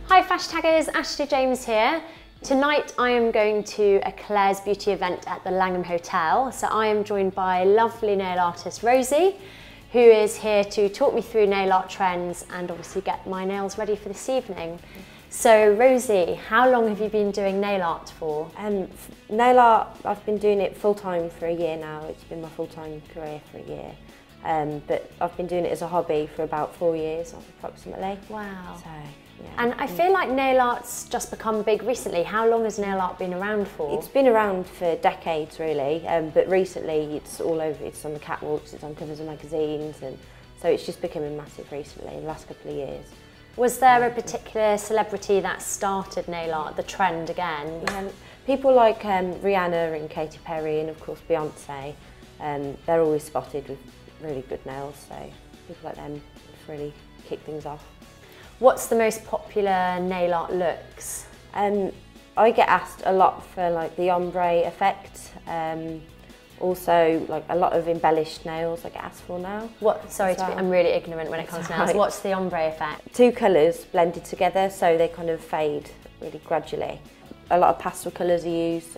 Hi Fashtaggers, Ashley James here. Tonight I am going to a Claire's Beauty event at the Langham Hotel. So I am joined by lovely nail artist Rosie, who is here to talk me through nail art trends and obviously get my nails ready for this evening. So Rosie, how long have you been doing nail art for? Nail art, I've been doing it full-time for a year now. It's been my full-time career for a year. But I've been doing it as a hobby for about 4 years approximately. Wow. So, yeah. And I feel like nail art's just become big recently. How long has nail art been around for? It's been around for decades really, but recently it's all over, it's on the catwalks, it's on covers of magazines, and so it's just becoming massive recently in the last couple of years. Was there a particular celebrity that started nail art, the trend again? People like Rihanna and Katy Perry and of course Beyonce, they're always spotted with really good nails, so people like them really kick things off. What's the most popular nail art looks? I get asked a lot for like the ombre effect, also like a lot of embellished nails I get asked for now. I'm really ignorant when it comes to nails. What's the ombre effect? Two colours blended together so they kind of fade really gradually. A lot of pastel colours are used,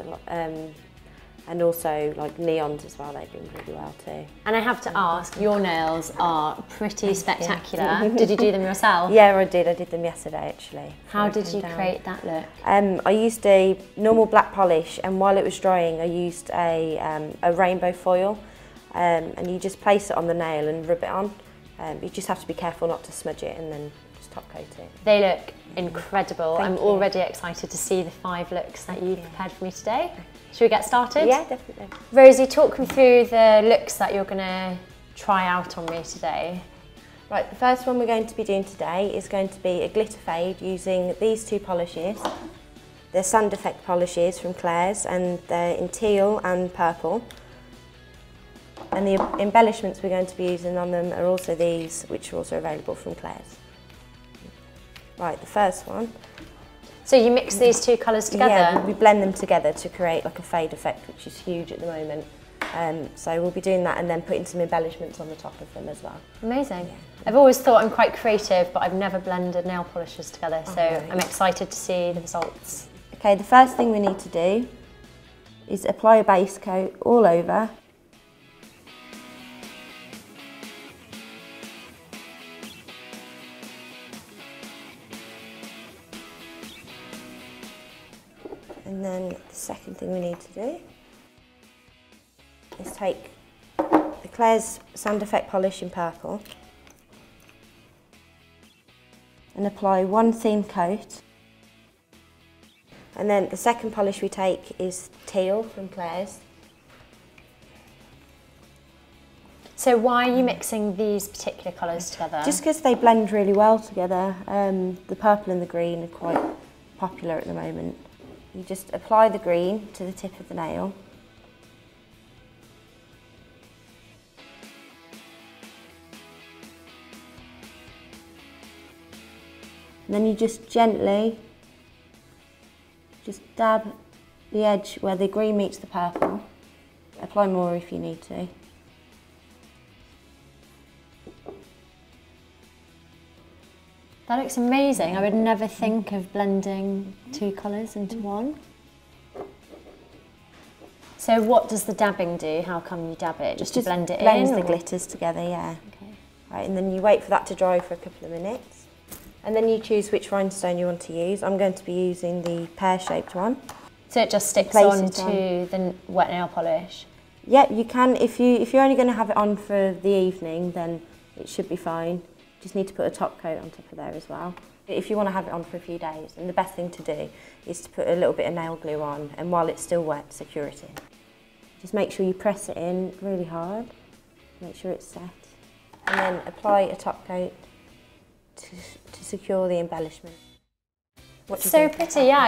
and also like neons as well, they bring really well too. And I have to ask, your nails are pretty spectacular. Did you do them yourself? Yeah, I did them yesterday actually. How did you create that look? I used a normal black polish, and while it was drying I used a rainbow foil, and you just place it on the nail and rub it on. You just have to be careful not to smudge it and then just top coat it. They look incredible. Thank I'm you. Already excited to see the 5 looks that you've prepared for me today. Should we get started? Yeah, definitely. Rosie, talk me through the looks that you're going to try out on me today. Right, the first one we're going to be doing today is going to be a glitter fade using these 2 polishes. They're sand effect polishes from Claire's, and they're in teal and purple. And the embellishments we're going to be using on them are also these, which are also available from Claire's. Right, the first one. So you mix these 2 colours together? Yeah, we blend them together to create like a fade effect, which is huge at the moment. So we'll be doing that and then putting some embellishments on the top of them as well. Amazing. Yeah. I've always thought I'm quite creative, but I've never blended nail polishes together, so right. I'm excited to see the results. Okay, the first thing we need to do is apply a base coat all over. And then the second thing we need to do is take the Claire's Sand Effect polish in purple and apply 1 thin coat. And then the second polish we take is teal from Claire's. So why are you mixing these particular colours together? Just because they blend really well together. The purple and the green are quite popular at the moment. You just apply the green to the tip of the nail. And then you just gently dab the edge where the green meets the purple. Apply more if you need to. That looks amazing. I would never think of blending 2 colours into one. So what does the dabbing do? How come you dab it? Just to blend it in? Blends the glitters together, yeah. Okay. Right, and then you wait for that to dry for a couple of minutes. And then you choose which rhinestone you want to use. I'm going to be using the pear-shaped one. So it just sticks onto the wet nail polish? Yeah, you can. If you're only going to have it on for the evening, then it should be fine. Just need to put a top coat on top of there as well. If you want to have it on for a few days, then the best thing to do is to put a little bit of nail glue on, and while it's still wet, secure it in. Just make sure you press it in really hard, make sure it's set, and then apply a top coat to secure the embellishment. So pretty, yeah.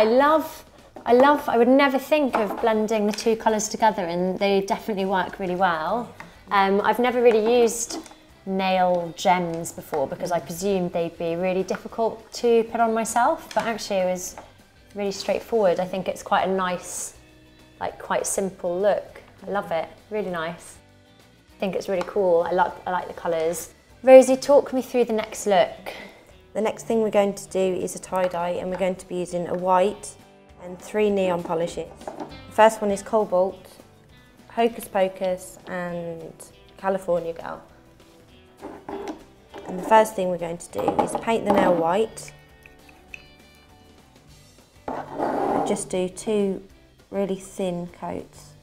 I would never think of blending the 2 colours together, and they definitely work really well. I've never really used nail gems before because I presumed they'd be really difficult to put on myself, but actually it was really straightforward. I think it's quite a nice, like quite simple look. I love it, really nice. I think it's really cool. I like the colours. Rosie, talk me through the next look. The The next thing we're going to do is a tie-dye, and we're going to be using a white and 3 neon polishes. The first one is Cobalt, Hocus Pocus and California Girl. And the first thing we're going to do is paint the nail white. And just do 2 really thin coats.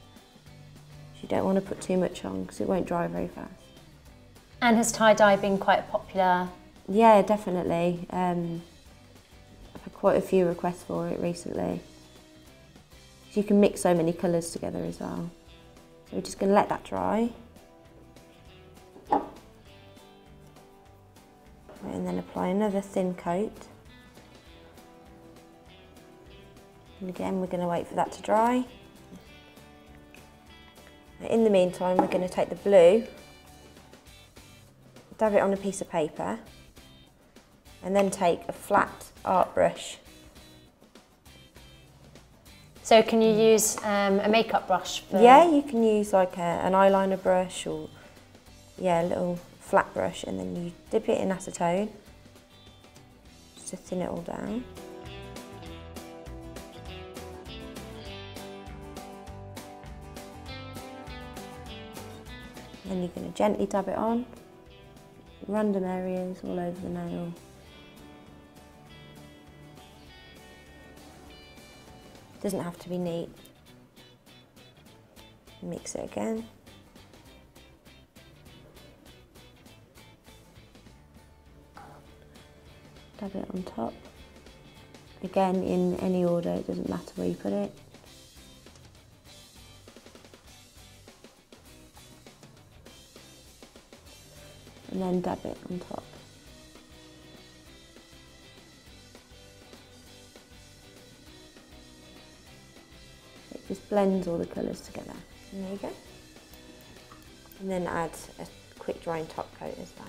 You don't want to put too much on because it won't dry very fast. And has tie-dye been quite popular? Yeah, definitely. I've had quite a few requests for it recently. You can mix so many colours together as well. So we're just going to let that dry. And then apply another thin coat. And again, we're going to wait for that to dry. In the meantime, we're going to take the blue, dab it on a piece of paper, and then take a flat art brush. So can you use a makeup brush for... Yeah, you can use like an eyeliner brush or a little flat brush, and then you dip it in acetone just to thin it all down. Then you're going to gently dab it on, random areas all over the nail. Doesn't have to be neat. Mix it again. Dab it on top. Again, in any order, it doesn't matter where you put it. And then dab it on top. It just blends all the colours together. And there you go. And then add a quick drying top coat as well.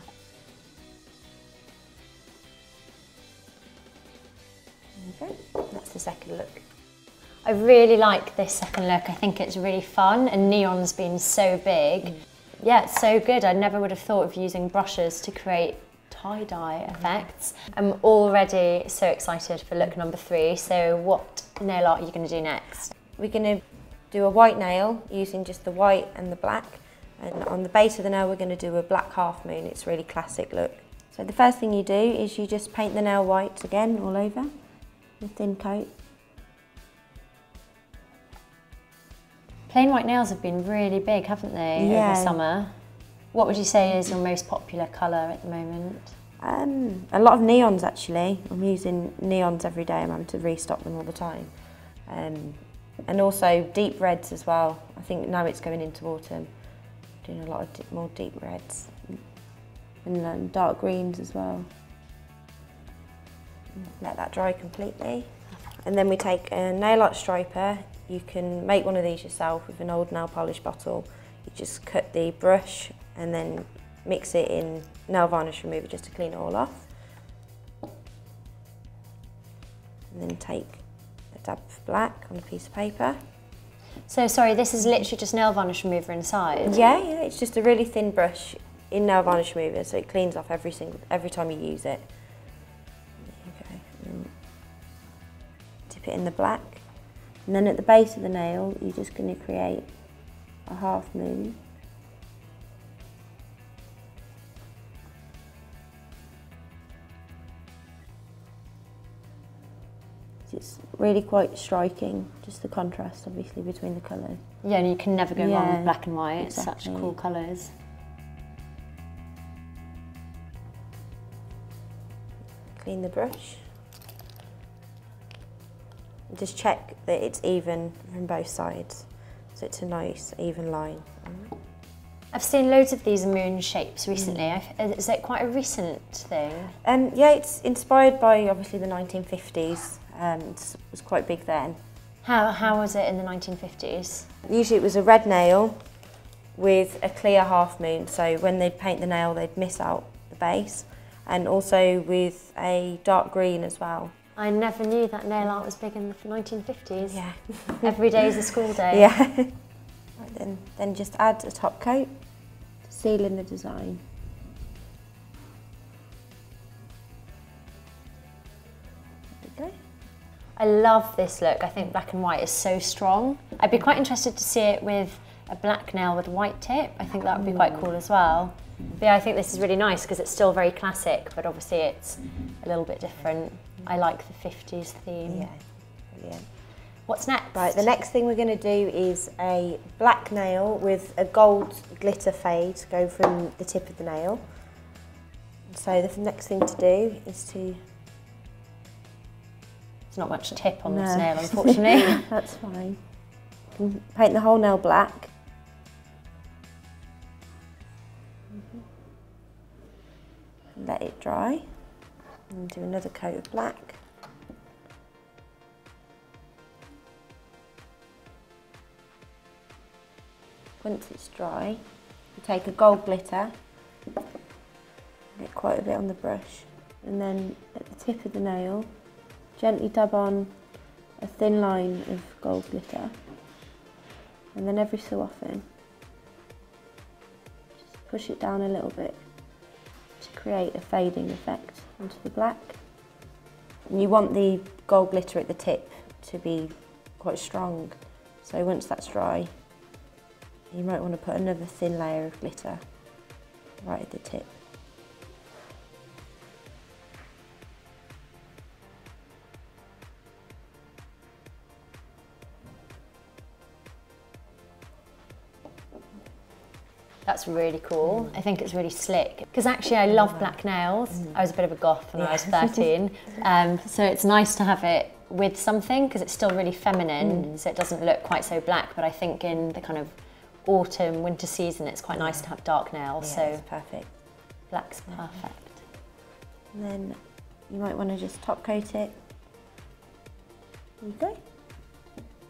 There you go. That's the second look. I really like this second look. I think it's really fun, and neon's been so big. Yeah, it's so good. I never would have thought of using brushes to create tie-dye effects. I'm already so excited for look number 3. So what nail art are you going to do next? We're going to do a white nail using just the white and the black. And on the base of the nail, we're going to do a black half moon. It's a really classic look. So the first thing you do is you just paint the nail white again all over, a thin coat. Plain white nails have been really big, haven't they, over summer? What would you say is your most popular colour at the moment? A lot of neons actually. I'm using neons every day. I'm having to restock them all the time. And also deep reds as well. I think now it's going into autumn. Doing a lot of more deep reds. And dark greens as well. Let that dry completely. And then we take a nail art striper. You can make one of these yourself with an old nail polish bottle. You just cut the brush and then mix it in nail varnish remover just to clean it all off. And then take a dab of black on a piece of paper. So sorry, this is literally just nail varnish remover inside? Yeah, it's just a really thin brush in nail varnish remover, so it cleans off every time you use it. Okay. Dip it in the black. And then at the base of the nail, you're just going to create a half moon. It's really quite striking, just the contrast obviously between the colours. Yeah, and you can never go wrong with black and white. Exactly. It's such cool colours. Clean the brush. Just check that it's even from both sides, so it's a nice even line. I've seen loads of these moon shapes recently. Is it quite a recent thing? Yeah, it's inspired by obviously the 1950s. It was quite big then. How was it in the 1950s? Usually it was a red nail with a clear half moon, so when they'd paint the nail they'd miss out the base, and also with a dark green as well. I never knew that nail art was big in the 1950s. Yeah. Every day is a school day. Yeah. Right, then just add a top coat to seal in the design. There you go. I love this look. I think black and white is so strong. I'd be quite interested to see it with a black nail with a white tip. I think that would be quite cool as well. But yeah, I think this is really nice because it's still very classic, but obviously it's a little bit different. I like the 50s theme. Yeah, brilliant. What's next? Right, the next thing we're going to do is a black nail with a gold glitter fade to go from the tip of the nail. So the next thing to do is to... There's not much tip on this nail, unfortunately. That's fine. You can paint the whole nail black. Let it dry and do another coat of black. Once it's dry, you take a gold glitter, get quite a bit on the brush, and then at the tip of the nail, gently dab on a thin line of gold glitter, and then every so often, just push it down a little bit to create a fading effect onto the black. And you want the gold glitter at the tip to be quite strong, so once that's dry, you might want to put another thin layer of glitter right at the tip. That's really cool. I think it's really slick. Because actually I love black nails. I was a bit of a goth when I was 13. So it's nice to have it with something because it's still really feminine, so it doesn't look quite so black. But I think in the kind of autumn, winter season, it's quite nice to have dark nails. Yeah, so it's perfect. Black's perfect. And then you might want to just top coat it. There you go.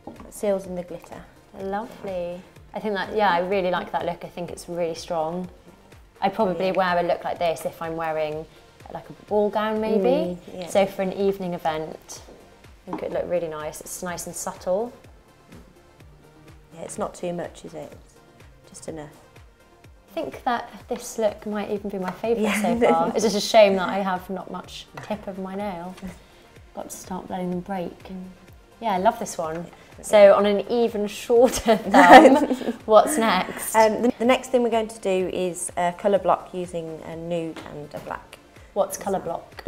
That seals in the glitter. Lovely. I think that, yeah, I really like that look. I think it's really strong. I'd probably wear a look like this if I'm wearing like a ball gown maybe. So for an evening event, I think it'd look really nice. It's nice and subtle. Yeah, it's not too much, is it? It's just enough. I think that this look might even be my favourite so far. It's just a shame that I have not much tip of my nail. Got to start letting them break. Yeah, I love this one. So on an even shorter thumb, what's next? The next thing we're going to do is a colour block using a nude and a black. What's colour block?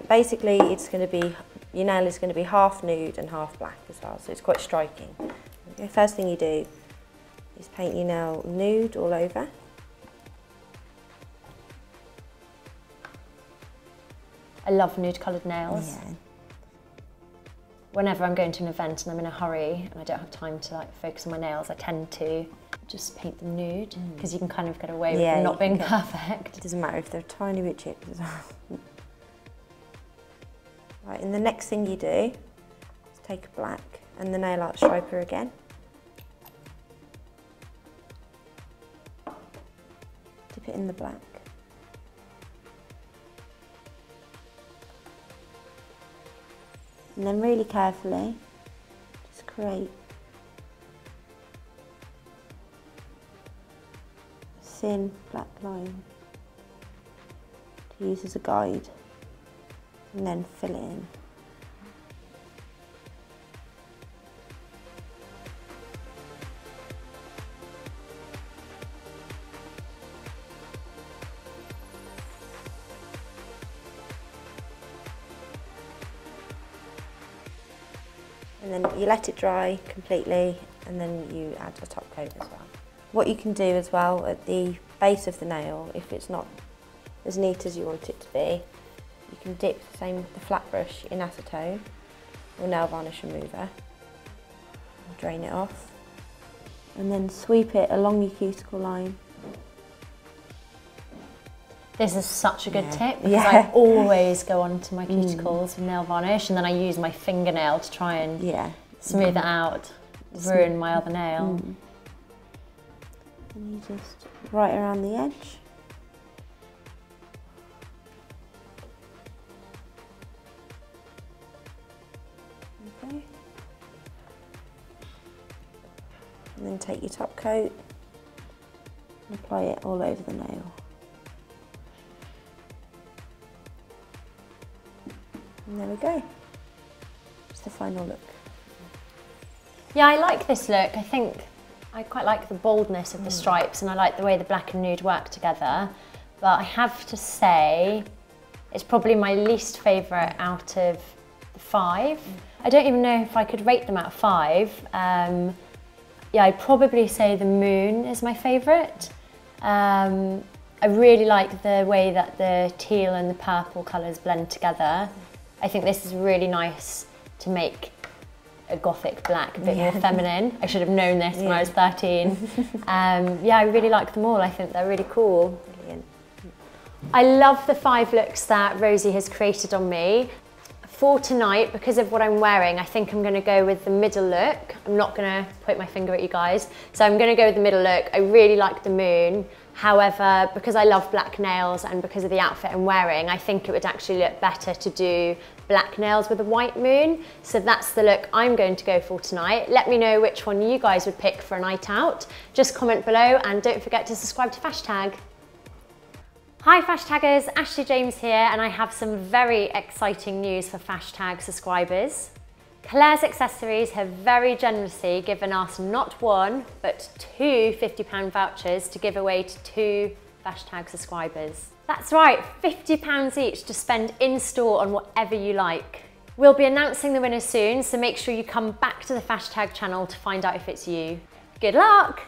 Basically, it's going to be, your nail is going to be half nude and half black as well, so it's quite striking. The first thing you do is paint your nail nude all over. I love nude coloured nails. Yeah. Whenever I'm going to an event and I'm in a hurry and I don't have time to like focus on my nails, I tend to just paint them nude because you can kind of get away with them not being perfect. It doesn't matter if they're a tiny bit chipped as well. Right, and the next thing you do is take a black and the nail art striper again. Dip it in the black. And then really carefully, just create a thin black line to use as a guide, and then fill it in. And then you let it dry completely, and then you add a top coat as well. What you can do as well at the base of the nail, if it's not as neat as you want it to be, you can dip the flat brush in acetone or nail varnish remover, and drain it off, and then sweep it along your cuticle line. This is such a good tip because I always go onto my cuticles with nail varnish and then I use my fingernail to try and smooth it out, ruin my other nail. And you just right around the edge. Okay. And then take your top coat and apply it all over the nail. And there we go. the final look? Yeah, I like this look. I think I quite like the boldness of the stripes, and I like the way the black and nude work together. But I have to say, it's probably my least favourite out of the 5. I don't even know if I could rate them out of 5. Yeah, I'd probably say the moon is my favourite. I really like the way that the teal and the purple colours blend together. I think this is really nice to make a gothic black, a bit more feminine. I should have known this when I was 13. Yeah, I really like them all. I think they're really cool. Brilliant. I love the 5 looks that Rosie has created on me. For tonight, because of what I'm wearing, I think I'm going to go with the middle look. I'm not going to point my finger at you guys. So I'm going to go with the middle look. I really like the moon. However, because I love black nails and because of the outfit I'm wearing, I think it would actually look better to do black nails with a white moon. So that's the look I'm going to go for tonight. Let me know which one you guys would pick for a night out. Just comment below and don't forget to subscribe to Fashtag. Hi Fashtaggers, Ashley James here, and I have some very exciting news for Fashtag subscribers. Claire's Accessories have very generously given us not 1, but 2 £50 vouchers to give away to 2 Fashtag subscribers. That's right, £50 each to spend in store on whatever you like. We'll be announcing the winners soon, so make sure you come back to the Fashtag channel to find out if it's you. Good luck!